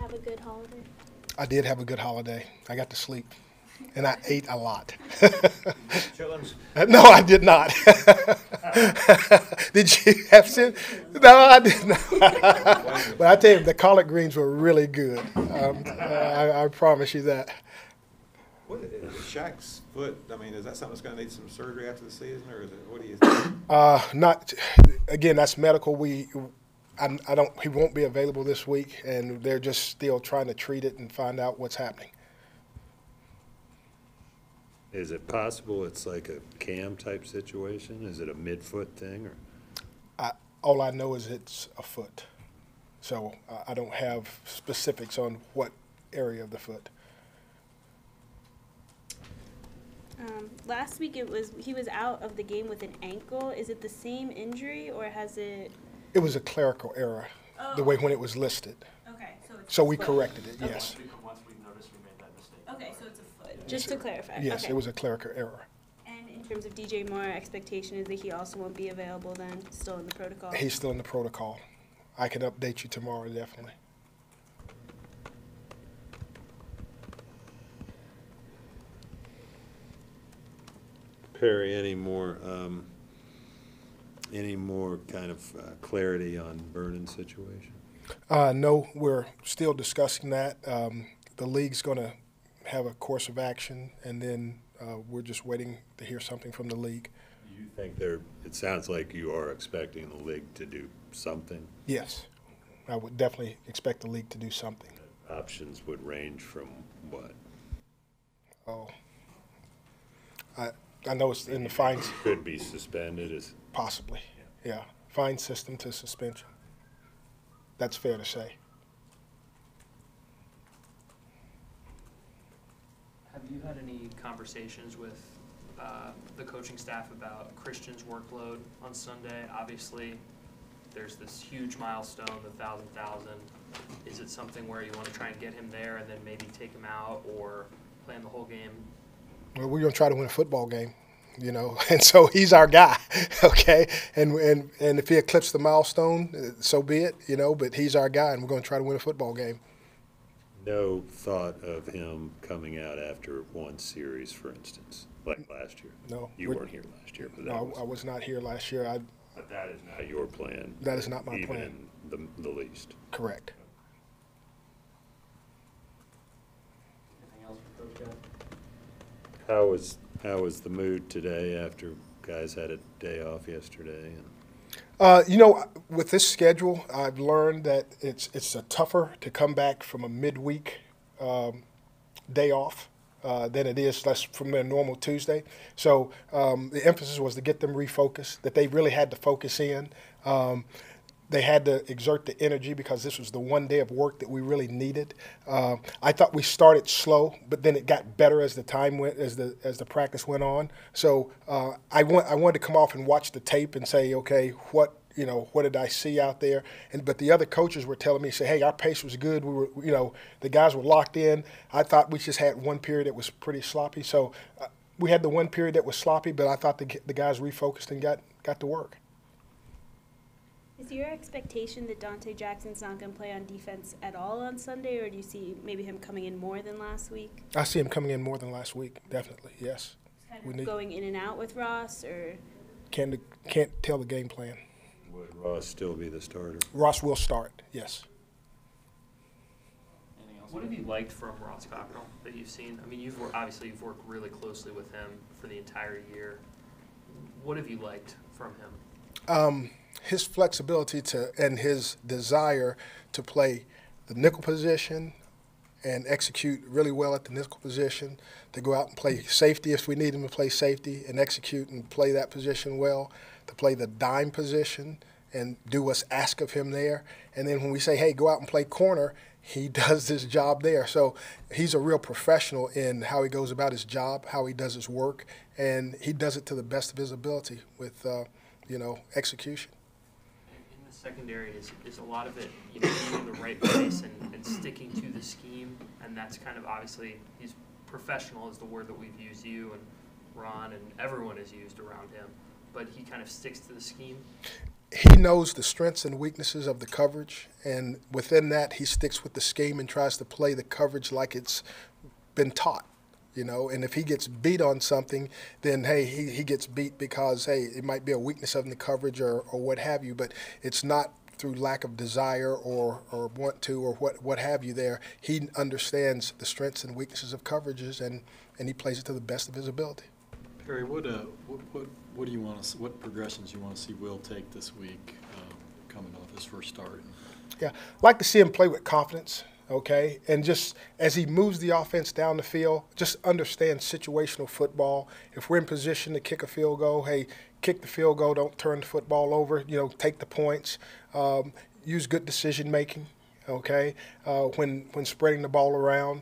have a good holiday? I did have a good holiday. I got to sleep, and I ate a lot. Chillins? No, I did not. Did you have some? No, I did not. But I tell you, the collard greens were really good. I promise you that. What is Shaq's foot? I mean, is that something that's going to need some surgery after the season, or is it? What do you think? Not again. That's medical. I don't. He won't be available this week, and they're just still trying to treat it and find out what's happening. Is it possible it's like a cam type situation? Is it a midfoot thing, or? All I know is it's a foot, so I don't have specifics on what area of the foot. Last week he was out of the game with an ankle. Is it the same injury or has it? It was a clerical error, the way when it was listed. Okay, so it's So we corrected it. Okay. Yes. Once we noticed we made that mistake. Okay, so it's a foot. Just to clarify. Yes, okay. it was a clerical error. And in terms of DJ Moore, expectation is that he also won't be available then, still in the protocol? He's still in the protocol. I can update you tomorrow, definitely. Perry, any more kind of clarity on Vernon's situation? No, we're still discussing that. The league's going to have a course of action, and then we're just waiting to hear something from the league. You think it sounds like you are expecting the league to do something? Yes, I would definitely expect the league to do something. Options would range from what? Oh, I know it's in the fines. Could be suspended as Possibly, yeah. Fine system to suspension. That's fair to say. Have you had any conversations with the coaching staff about Christian's workload on Sunday? Obviously, there's this huge milestone, the 1,000,000. Is it something where you want to try and get him there and then maybe take him out or plan the whole game? Well, we're going to try to win a football game, and so he's our guy, okay? And if he eclipses the milestone, so be it, but he's our guy, and we're going to try to win a football game. no thought of him coming out after one series, for instance, like last year? No. You weren't here last year, but that No, I was not here last year. but that is not your plan. That is not my plan. Even in the least. Correct. Anything else for Coach Jeff? How was the mood today after guys had a day off yesterday? With this schedule, I've learned that it's tougher to come back from a midweek day off than it is from their normal Tuesday. So the emphasis was to get them refocused, that they really had to focus in. They had to exert the energy because this was the one day of work that we really needed. I thought we started slow, but then it got better as the time went, as the practice went on. So I wanted to come off and watch the tape and say, okay, what did I see out there? But the other coaches were telling me, say, hey, our pace was good. We were, the guys were locked in. I thought we just had one period that was pretty sloppy. So we had the one period that was sloppy, but I thought the guys refocused and got to work. Is your expectation that Donte Jackson's not going to play on defense at all on Sunday, or do you see maybe him coming in more than last week? I see him coming in more than last week, definitely, yes. Kind of going in and out with Ross, or? Can't tell the game plan. Would Ross still be the starter? Ross will start, yes. What have you liked from Ross Cockrell that you've seen? I mean, you've worked really closely with him for the entire year. What have you liked from him? His flexibility and his desire to play the nickel position and execute really well at the nickel position, to go out and play safety if we need him to play safety and execute and play that position well, to play the dime position and do what's asked of him there. And then when we say, hey, go out and play corner, he does this job there. So he's a real professional in how he goes about his job, how he does his work, and he does it to the best of his ability with, execution. In the secondary, is a lot of it being in the right place and sticking to the scheme, and that's kind of obviously he's professional is the word that we've used, you and Ron and everyone has used around him, but he kind of sticks to the scheme? he knows the strengths and weaknesses of the coverage, and within that, he sticks with the scheme and tries to play the coverage like it's been taught. And if he gets beat on something, then, hey, he gets beat because, hey, it might be a weakness of the coverage or what have you, but it's not through lack of desire or want to or what have you there. He understands the strengths and weaknesses of coverages, and he plays it to the best of his ability. Perry, what do you want to? What progressions you want to see Will take this week, coming off his first start? Yeah, I'd like to see him play with confidence. Okay, and just as he moves the offense down the field, just understand situational football. If we're in position to kick a field goal, hey, kick the field goal. Don't turn the football over. Take the points. Use good decision making. Okay, when spreading the ball around,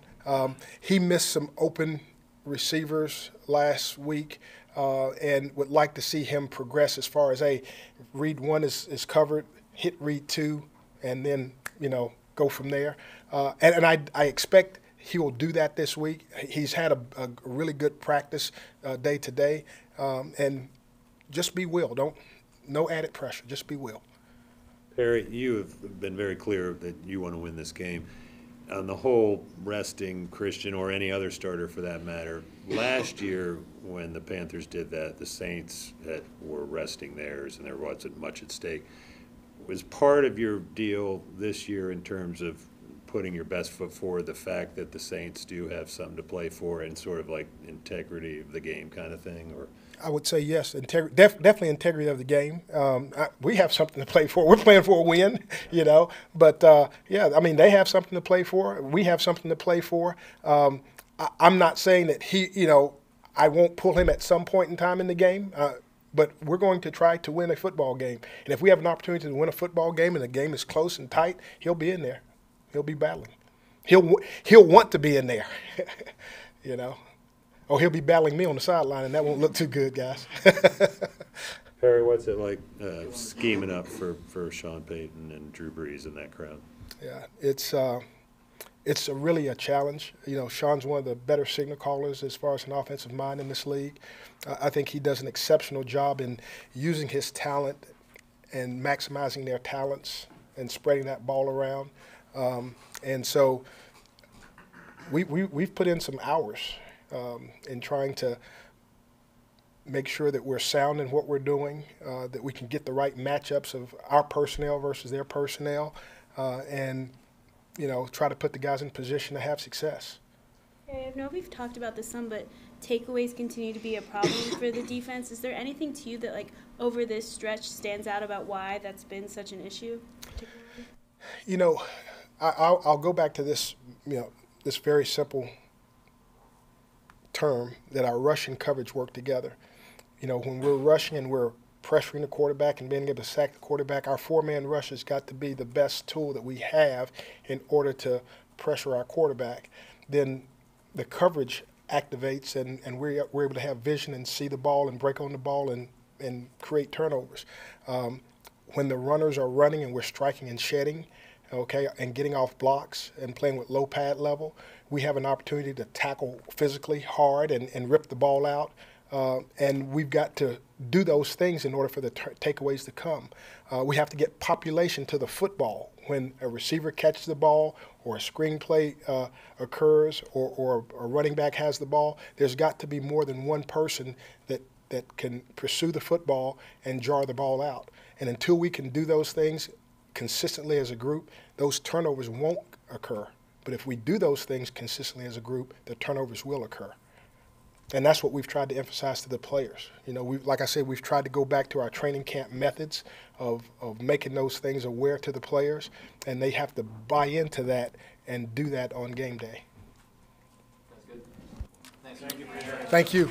he missed some open receivers last week, and would like to see him progress as far as, hey, read one is covered, hit read two, and then go from there. And I expect he will do that this week. He's had a really good practice day to day, and just be Will. No added pressure. Just be Will. Perry, you have been very clear that you want to win this game. On the whole, resting Christian or any other starter for that matter, last year when the Panthers did that, the Saints were resting theirs and there wasn't much at stake. Was part of your deal this year in terms of putting your best foot forward the fact that the Saints do have something to play for and sort of like integrity of the game kind of thing? Or I would say yes, definitely integrity of the game. We have something to play for. We're playing for a win, But, yeah, I mean, they have something to play for. We have something to play for. I'm not saying that I won't pull him at some point in time in the game. But we're going to try to win a football game. And if we have an opportunity to win a football game and the game is close and tight, he'll be in there. He'll be battling. He'll want to be in there, Or he'll be battling me on the sideline, and that won't look too good, guys. Perry, what's it like scheming up for Sean Payton and Drew Brees in that crowd? Yeah, it's really a challenge. Sean's one of the better signal callers as far as an offensive mind in this league. I think he does an exceptional job in using his talent and maximizing their talents and spreading that ball around. And so we've put in some hours in trying to make sure that we're sound in what we're doing, that we can get the right matchups of our personnel versus their personnel, and try to put the guys in position to have success. I know we've talked about this some, but takeaways continue to be a problem for the defense. Is there anything to you that, over this stretch stands out about why that's been such an issue? I'll go back to this, this very simple term that our rush and coverage work together. When we're rushing and we're pressuring the quarterback and being able to sack the quarterback, our four-man rush has got to be the best tool that we have in order to pressure our quarterback. Then the coverage activates and we're able to have vision and see the ball and break on the ball and create turnovers. When the runners are running and we're striking and shedding, and getting off blocks and playing with low pad level, we have an opportunity to tackle physically hard and rip the ball out. And we've got to do those things in order for the takeaways to come. We have to get population to the football. When a receiver catches the ball or a screen play occurs or a running back has the ball, there's got to be more than one person that can pursue the football and jar the ball out. And until we can do those things consistently as a group, those turnovers won't occur. But if we do those things consistently as a group, the turnovers will occur. And that's what we've tried to emphasize to the players. Like I said, we've tried to go back to our training camp methods of making those things aware to the players, and they have to buy into that and do that on game day. That's good. Thanks. Thank you. Thank you.